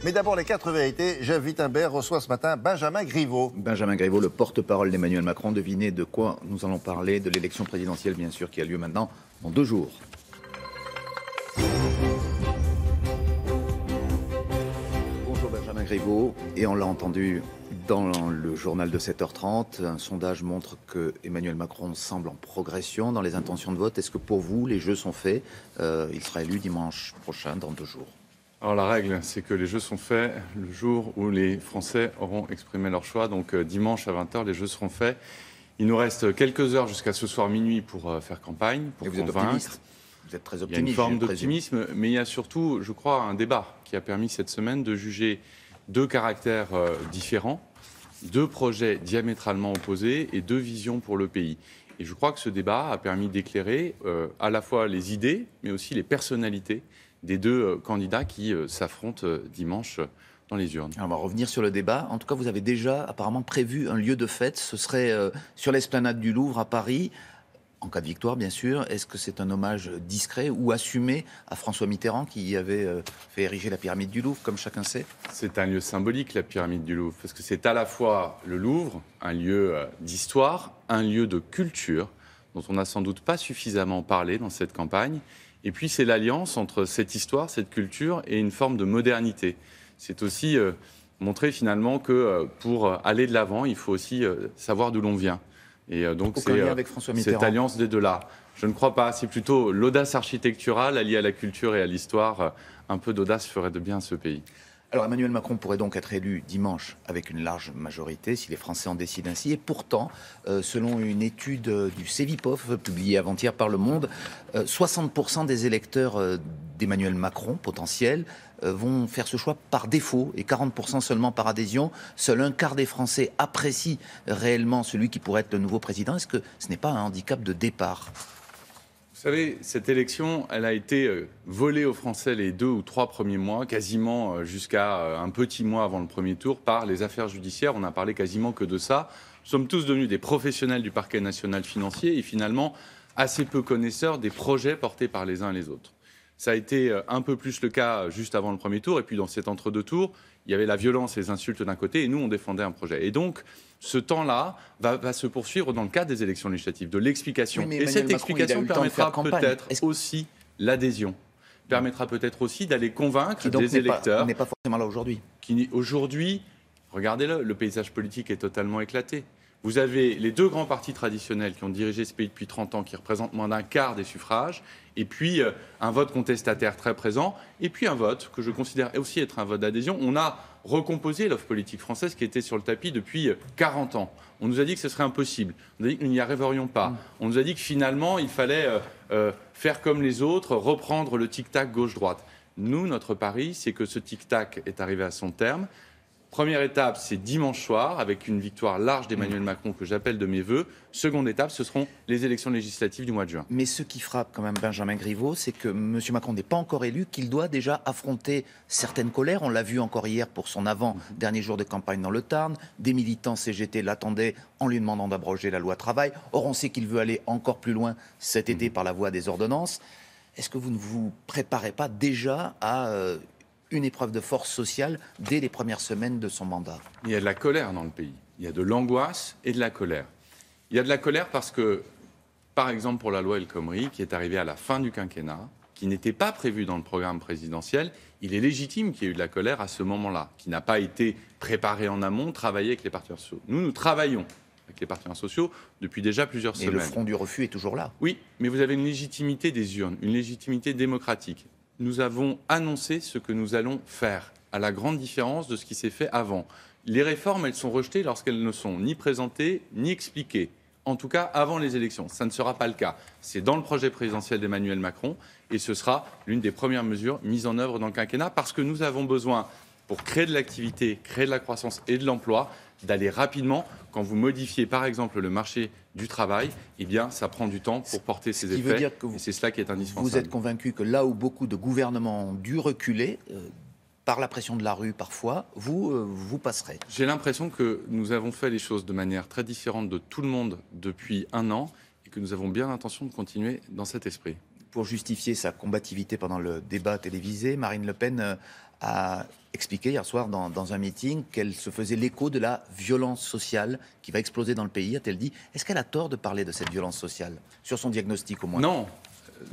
Mais d'abord, les 4 vérités. Jeff Wittenberg reçoit ce matin Benjamin Griveaux. Benjamin Griveaux, le porte-parole d'Emmanuel Macron. Devinez de quoi nous allons parler, de l'élection présidentielle, bien sûr, qui a lieu maintenant dans 2 jours. Bonjour Benjamin Griveaux, et on l'a entendu dans le journal de 7h30, un sondage montre que Emmanuel Macron semble en progression dans les intentions de vote. Est-ce que pour vous, les jeux sont faits? Il sera élu dimanche prochain, dans 2 jours. Alors la règle, c'est que les jeux sont faits le jour où les Français auront exprimé leur choix. Donc dimanche à 20h, les jeux seront faits. Il nous reste quelques heures jusqu'à ce soir minuit pour faire campagne, pour convaincre. Vous êtes très optimiste. Il y a une forme d'optimisme, mais il y a surtout, je crois, un débat qui a permis cette semaine de juger 2 caractères différents, 2 projets diamétralement opposés et 2 visions pour le pays. Et je crois que ce débat a permis d'éclairer à la fois les idées, mais aussi les personnalités des 2 candidats qui s'affrontent dimanche dans les urnes. Alors on va revenir sur le débat. En tout cas, vous avez déjà apparemment prévu un lieu de fête. Ce serait sur l'esplanade du Louvre à Paris, en cas de victoire bien sûr. Est-ce que c'est un hommage discret ou assumé à François Mitterrand qui avait fait ériger la pyramide du Louvre, comme chacun sait? C'est un lieu symbolique, la pyramide du Louvre, parce que c'est à la fois le Louvre, un lieu d'histoire, un lieu de culture, dont on n'a sans doute pas suffisamment parlé dans cette campagne. Et puis c'est l'alliance entre cette histoire, cette culture et une forme de modernité. C'est aussi montrer finalement que pour aller de l'avant, il faut aussi savoir d'où l'on vient. Et donc aucun lien avec François Mitterrand. Cette alliance des 2 là. Je ne crois pas. C'est plutôt l'audace architecturale alliée à la culture et à l'histoire. Un peu d'audace ferait de bien à ce pays. Alors Emmanuel Macron pourrait donc être élu dimanche avec une large majorité, si les Français en décident ainsi. Et pourtant, selon une étude du Cevipof publiée avant-hier par Le Monde, 60% des électeurs d'Emmanuel Macron potentiels vont faire ce choix par défaut et 40% seulement par adhésion. Seul un quart des Français apprécient réellement celui qui pourrait être le nouveau président. Est-ce que ce n'est pas un handicap de départ ? Vous savez, cette élection, elle a été volée aux Français les 2 ou 3 premiers mois, quasiment jusqu'à un petit mois avant le premier tour, par les affaires judiciaires. On n'a parlé quasiment que de ça. Nous sommes tous devenus des professionnels du parquet national financier et finalement assez peu connaisseurs des projets portés par les uns et les autres. Ça a été un peu plus le cas juste avant le premier tour. Et puis dans cet entre-deux tours, il y avait la violence et les insultes d'un côté et nous, on défendait un projet. Et donc, ce temps-là va se poursuivre dans le cadre des élections législatives, de l'explication. Oui, et cette explication permettra peut-être aussi l'adhésion. Permettra peut-être aussi d'aller convaincre des électeurs. On n'est pas forcément là aujourd'hui. Aujourd'hui, regardez-le, le paysage politique est totalement éclaté. Vous avez les 2 grands partis traditionnels qui ont dirigé ce pays depuis 30 ans, qui représentent moins d'un quart des suffrages, et puis un vote contestataire très présent, et puis un vote que je considère aussi être un vote d'adhésion. On a recomposé l'offre politique française qui était sur le tapis depuis 40 ans. On nous a dit que ce serait impossible. On nous a dit que nous n'y arriverions pas. On nous a dit que finalement, il fallait faire comme les autres, reprendre le tic-tac gauche-droite. Nous, notre pari, c'est que ce tic-tac est arrivé à son terme. Première étape, c'est dimanche soir, avec une victoire large d'Emmanuel Macron que j'appelle de mes voeux. Seconde étape, ce seront les élections législatives du mois de juin. Mais ce qui frappe quand même Benjamin Griveaux, c'est que M. Macron n'est pas encore élu, qu'il doit déjà affronter certaines colères. On l'a vu encore hier pour son avant-dernier jour de campagne dans le Tarn. Des militants CGT l'attendaient en lui demandant d'abroger la loi travail. Or, on sait qu'il veut aller encore plus loin cet été par la voie des ordonnances. Est-ce que vous ne vous préparez pas déjà à une épreuve de force sociale dès les premières semaines de son mandat? Il y a de la colère dans le pays. Il y a de l'angoisse et de la colère. Il y a de la colère parce que, par exemple, pour la loi El Khomri, qui est arrivée à la fin du quinquennat, qui n'était pas prévue dans le programme présidentiel, il est légitime qu'il y ait eu de la colère à ce moment-là, qui n'a pas été préparée en amont, travaillée avec les partenaires sociaux. Nous travaillons avec les partenaires sociaux depuis déjà plusieurs semaines. Et le front du refus est toujours là. Oui, mais vous avez une légitimité des urnes, une légitimité démocratique. Nous avons annoncé ce que nous allons faire, à la grande différence de ce qui s'est fait avant. Les réformes, elles sont rejetées lorsqu'elles ne sont ni présentées, ni expliquées. En tout cas, avant les élections. Ça ne sera pas le cas. C'est dans le projet présidentiel d'Emmanuel Macron et ce sera l'une des premières mesures mises en œuvre dans le quinquennat parce que nous avons besoin, pour créer de l'activité, créer de la croissance et de l'emploi, d'aller rapidement. Quand vous modifiez, par exemple, le marché du travail, eh bien, ça prend du temps pour porter ses effets. Veut dire que et c'est cela qui est indispensable. Vous êtes convaincu que là où beaucoup de gouvernements ont dû reculer, par la pression de la rue parfois, vous passerez. J'ai l'impression que nous avons fait les choses de manière très différente de tout le monde depuis 1 an et que nous avons bien l'intention de continuer dans cet esprit. pour justifier sa combativité pendant le débat télévisé, Marine Le Pen a expliqué hier soir dans un meeting qu'elle se faisait l'écho de la violence sociale qui va exploser dans le pays, a-t-elle dit. Est-ce qu'elle a tort de parler de cette violence sociale, sur son diagnostic au moins? Non.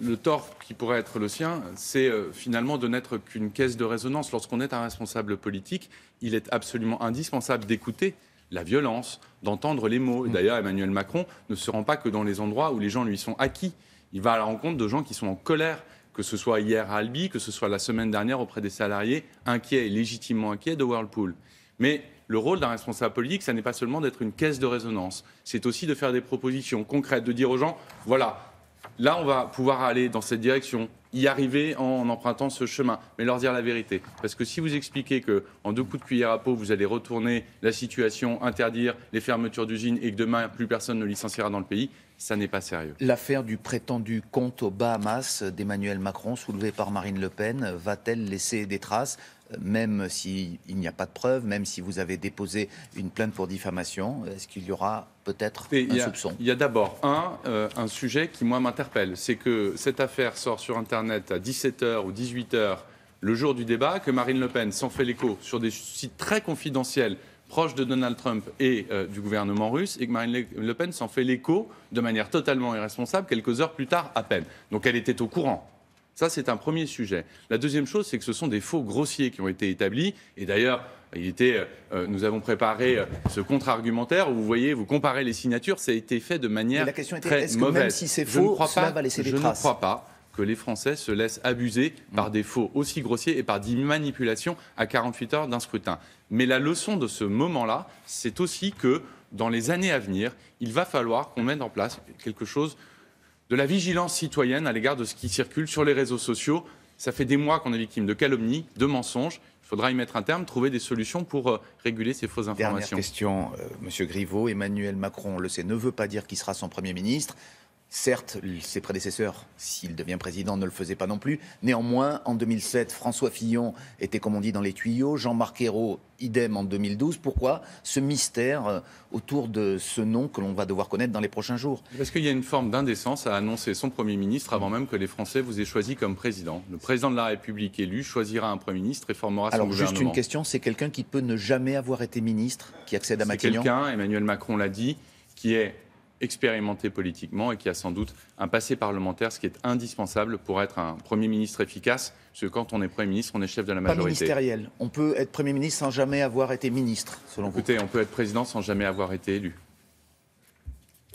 Le tort qui pourrait être le sien, c'est finalement de n'être qu'une caisse de résonance. Lorsqu'on est un responsable politique, il est absolument indispensable d'écouter la violence, d'entendre les mots. Et d'ailleurs, Emmanuel Macron ne se rend pas que dans les endroits où les gens lui sont acquis. Il va à la rencontre de gens qui sont en colère, que ce soit hier à Albi, que ce soit la semaine dernière auprès des salariés inquiets et légitimement inquiets de Whirlpool. Mais le rôle d'un responsable politique, ça n'est pas seulement d'être une caisse de résonance, c'est aussi de faire des propositions concrètes, de dire aux gens, voilà, là on va pouvoir aller dans cette direction, y arriver en empruntant ce chemin, mais leur dire la vérité. Parce que si vous expliquez qu'en 2 coups de cuillère à peau, vous allez retourner la situation, interdire les fermetures d'usines et que demain, plus personne ne licenciera dans le pays, ça n'est pas sérieux. L'affaire du prétendu compte aux Bahamas d'Emmanuel Macron, soulevée par Marine Le Pen, va-t-elle laisser des traces, même s'il n'y a pas de preuves, même si vous avez déposé une plainte pour diffamation? Est-ce qu'il y aura peut-être un soupçon? Il y a d'abord un sujet qui, moi, m'interpelle. C'est que cette affaire sort sur Internet à 17h ou 18h le jour du débat, que Marine Le Pen s'en fait l'écho sur des sites très confidentiels proche de Donald Trump et du gouvernement russe, et que Marine Le Pen s'en fait l'écho de manière totalement irresponsable quelques heures plus tard à peine. Donc elle était au courant. Ça, c'est un premier sujet. La deuxième chose, c'est que ce sont des faux grossiers qui ont été établis. Et d'ailleurs, nous avons préparé ce contre-argumentaire où vous voyez, vous comparez les signatures, ça a été fait de manière la question était, très est-ce que mauvaise. Même si c'est faux, cela va laisser des traces. Je ne crois pas que les Français se laissent abuser par des faux aussi grossiers et par des manipulations à 48 heures d'un scrutin. Mais la leçon de ce moment-là, c'est aussi que dans les années à venir, il va falloir qu'on mette en place quelque chose de la vigilance citoyenne à l'égard de ce qui circule sur les réseaux sociaux. Ça fait des mois qu'on est victime de calomnies, de mensonges. Il faudra y mettre un terme, trouver des solutions pour réguler ces fausses informations. Dernière question, Monsieur Griveaux. Emmanuel Macron, on le sait, ne veut pas dire qu'il sera son Premier ministre. Certes, ses prédécesseurs, s'il devient président, ne le faisaient pas non plus. Néanmoins, en 2007, François Fillon était, comme on dit, dans les tuyaux. Jean-Marc Ayrault, idem en 2012. Pourquoi ce mystère autour de ce nom que l'on va devoir connaître dans les prochains jours? Parce qu'il y a une forme d'indécence à annoncer son Premier ministre avant même que les Français vous aient choisi comme président. Le président de la République élu choisira un Premier ministre et formera son gouvernement. Alors, juste une question, c'est quelqu'un qui peut ne jamais avoir été ministre, qui accède à Matignon? C'est quelqu'un, Emmanuel Macron l'a dit, qui est expérimenté politiquement et qui a sans doute un passé parlementaire, ce qui est indispensable pour être un Premier ministre efficace, parce que quand on est Premier ministre, on est chef de la majorité. Pas ministériel. On peut être Premier ministre sans jamais avoir été ministre, selon vous? Écoutez, on peut être président sans jamais avoir été élu.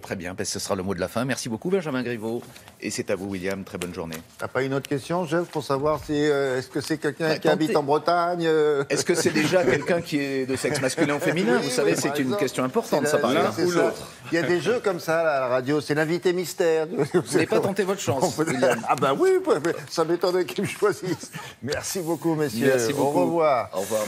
Très bien, ce sera le mot de la fin. Merci beaucoup Benjamin Griveaux. Et c'est à vous William, très bonne journée. T'as pas une autre question, Jeff, pour savoir si est-ce que c'est quelqu'un qui habite en Bretagne Est-ce que c'est déjà quelqu'un qui est de sexe masculin ou féminin? Vous savez, c'est une question importante, ça, par l'un ou l'autre. Il y a des jeux comme ça là, à la radio, c'est l'invité mystère. Vous n'avez pas tenté votre chance, William? Ah ben oui, ça m'étonnerait qu'ils me choisissent. Merci beaucoup, messieurs. Merci beaucoup. Au revoir. Au revoir.